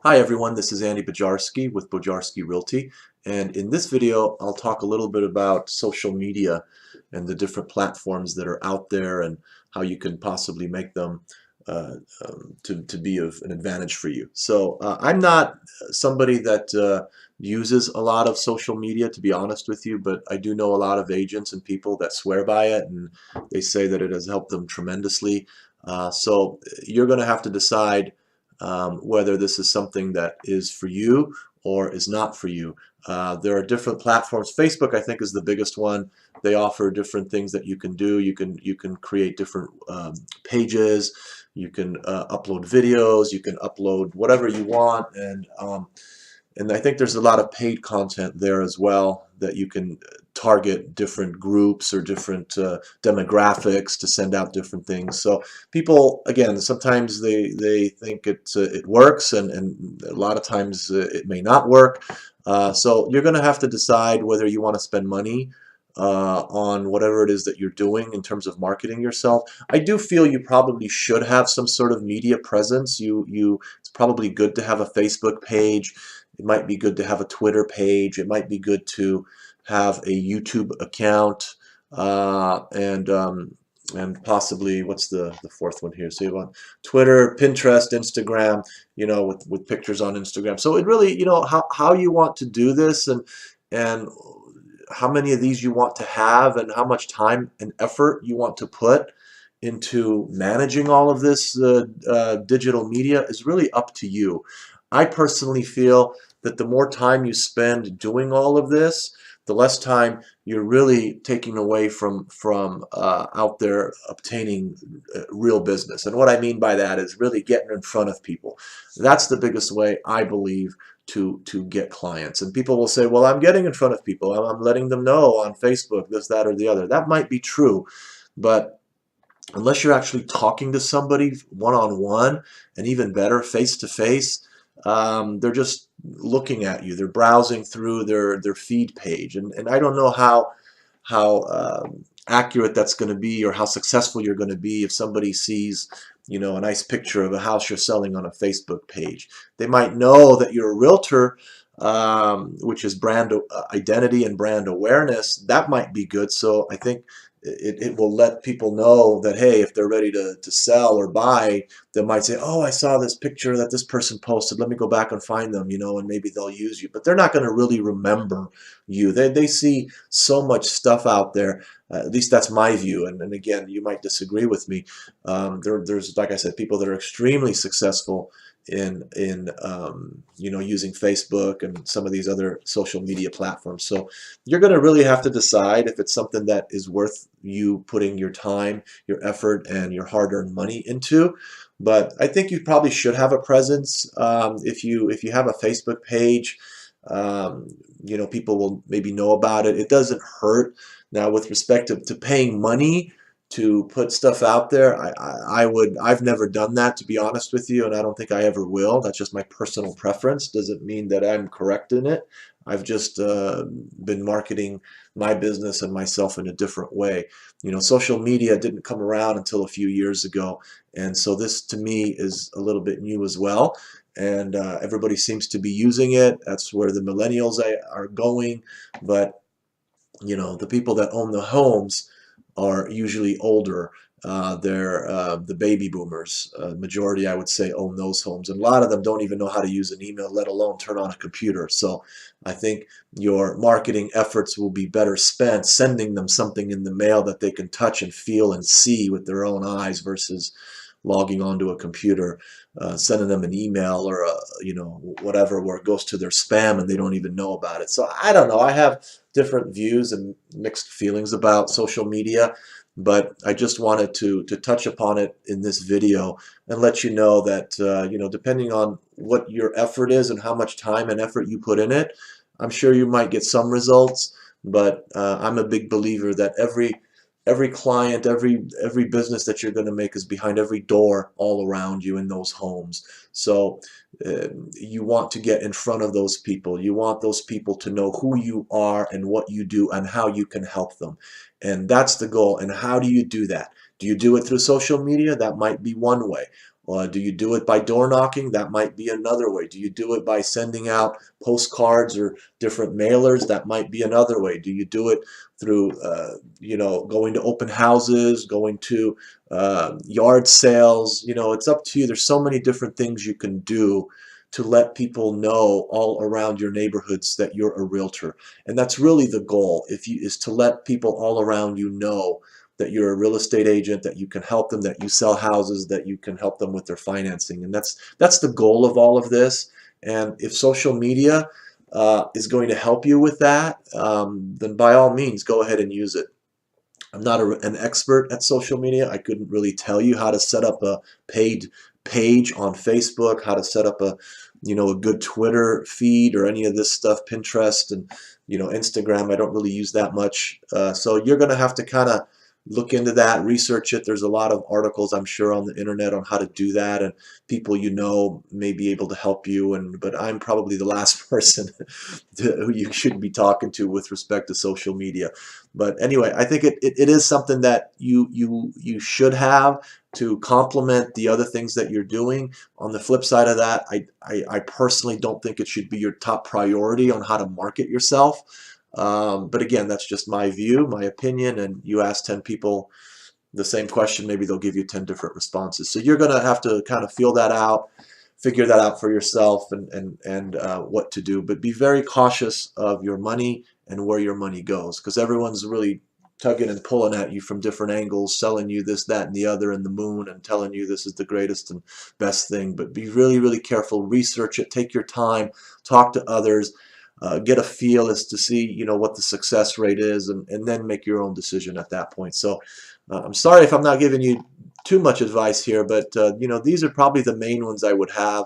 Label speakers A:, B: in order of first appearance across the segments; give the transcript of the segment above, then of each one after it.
A: Hi everyone, this is Andy Bojarski with Bojarski Realty, and in this video I'll talk a little bit about social media and the different platforms that are out there and how you can possibly make them uh, to be of an advantage for you. So I'm not somebody that uses a lot of social media, to be honest with you, but I do know a lot of agents and people that swear by it, and they say that it has helped them tremendously. So you're going to have to decide whether this is something that is for you or is not for you. There are different platforms. Facebook, I think, is the biggest one. They offer different things that you can do. You can create different pages. You can upload videos. You can upload whatever you want, and I think there's a lot of paid content there as well that you can target different groups or different demographics to send out different things. So people, again, sometimes they think it works, and a lot of times it may not work. So you're going to have to decide whether you want to spend money on whatever it is that you're doing in terms of marketing yourself. I do feel you probably should have some sort of media presence. It's probably good to have a Facebook page. It might be good to have a Twitter page. It might be good to have a YouTube account, and possibly, what's the fourth one here? So you want Twitter, Pinterest, Instagram, with pictures on Instagram. So it really, how you want to do this, and how many of these you want to have, and how much time and effort you want to put into managing all of this digital media is really up to you. I personally feel that the more time you spend doing all of this, the less time you're really taking away from out there obtaining real business. And what I mean by that is really getting in front of people. That's the biggest way, I believe, to get clients. And people will say, well, I'm getting in front of people. I'm letting them know on Facebook, this, that, or the other. That might be true, but unless you're actually talking to somebody one-on-one, and even better, face-to-face, they're just looking at you. They're browsing through their feed page, and I don't know how accurate that's going to be, or how successful you're going to be if somebody sees, a nice picture of a house you're selling on a Facebook page. They might know that you're a realtor, which is brand identity and brand awareness. That might be good. So I think it will let people know that, hey, if they're ready to sell or buy, they might say, oh, I saw this picture that this person posted. Let me go back and find them, and maybe they'll use you. But they're not going to really remember you. They see so much stuff out there. At least that's my view. And again, you might disagree with me. There's, like I said, people that are extremely successful in using Facebook and some of these other social media platforms. So you're going to really have to decide if it's something that is worth you putting your time, your effort, and your hard-earned money into. But I think you probably should have a presence. If you have a Facebook page, people will maybe know about it. It doesn't hurt. Now, with respect to paying money to put stuff out there, I've never done that, to be honest with you, and I don't think I ever will. That's just my personal preference. Doesn't mean that I'm correct in it. I've just been marketing my business and myself in a different way. Social media didn't come around until a few years ago, and so this to me is a little bit new as well. And everybody seems to be using it. That's where the millennials are going. But the people that own the homes are usually older. They're the baby boomers. Majority, I would say, own those homes. And a lot of them don't even know how to use an email, let alone turn on a computer. So I think your marketing efforts will be better spent sending them something in the mail that they can touch and feel and see with their own eyes, versus logging onto a computer, sending them an email or whatever, where it goes to their spam and they don't even know about it. So I don't know. I have different views and mixed feelings about social media, but I just wanted to touch upon it in this video and let you know that depending on what your effort is and how much time and effort you put in it, I'm sure you might get some results. But I'm a big believer that every client, every business that you're going to make is behind every door all around you in those homes. So you want to get in front of those people. You want those people to know who you are and what you do and how you can help them. And that's the goal. And how do you do that? Do you do it through social media? That might be one way. Do you do it by door knocking? That might be another way. Do you do it by sending out postcards or different mailers? That might be another way. Do you do it through, going to open houses, going to yard sales? It's up to you. There's so many different things you can do to let people know all around your neighborhoods that you're a realtor. And that's really the goal, is to let people all around you know that you're a real estate agent, that you can help them, that you sell houses, that you can help them with their financing. And that's the goal of all of this. And if social media is going to help you with that, then by all means, go ahead and use it. I'm not an expert at social media. I couldn't really tell you how to set up a paid page on Facebook, how to set up a good Twitter feed or any of this stuff, Pinterest and Instagram. I don't really use that much. So you're going to have to kind of look into that, research it. There's a lot of articles, I'm sure, on the internet on how to do that, and people may be able to help you. But I'm probably the last person who you should be talking to with respect to social media. But anyway, I think it is something that you should have to complement the other things that you're doing. On the flip side of that, I personally don't think it should be your top priority on how to market yourself. But again, that's just my view, my opinion, and you ask 10 people the same question, maybe they'll give you 10 different responses. So you're going to have to kind of feel that out, figure that out for yourself, and what to do. But be very cautious of your money and where your money goes, because everyone's really tugging and pulling at you from different angles, selling you this, that, and the other, and the moon, and telling you this is the greatest and best thing. But be really, really careful. Research it. Take your time. Talk to others. Get a feel as to see, what the success rate is, and then make your own decision at that point. So I'm sorry if I'm not giving you too much advice here, but these are probably the main ones I would have.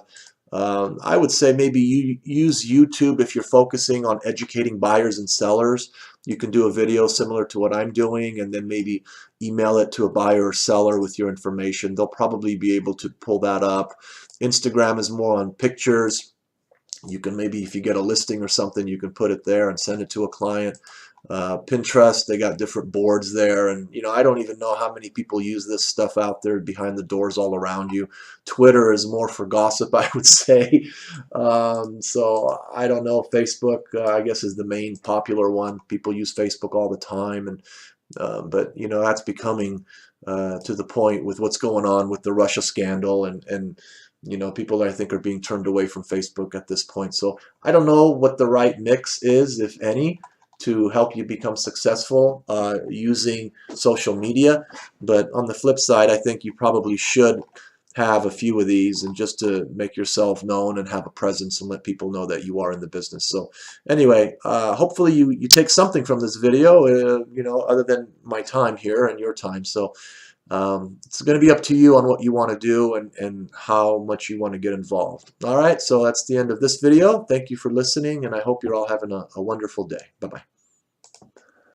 A: I would say maybe you use YouTube if you're focusing on educating buyers and sellers. You can do a video similar to what I'm doing, and then maybe email it to a buyer or seller with your information. They'll probably be able to pull that up. Instagram is more on pictures. You can maybe, if you get a listing or something, you can put it there and send it to a client. Pinterest, they got different boards there, and I don't even know how many people use this stuff out there behind the doors all around you. Twitter is more for gossip, I would say. So I don't know. Facebook, I guess, is the main popular one. People use Facebook all the time, and but that's becoming to the point with what's going on with the Russia scandal, and people I think are being turned away from Facebook at this point. So I don't know what the right mix is, if any, to help you become successful using social media. But on the flip side, I think you probably should have a few of these, and just to make yourself known and have a presence and let people know that you are in the business. So anyway, hopefully you take something from this video, other than my time here and your time. So it's going to be up to you on what you want to do and how much you want to get involved. All right, so that's the end of this video. Thank you for listening, and I hope you're all having a wonderful day. Bye-bye.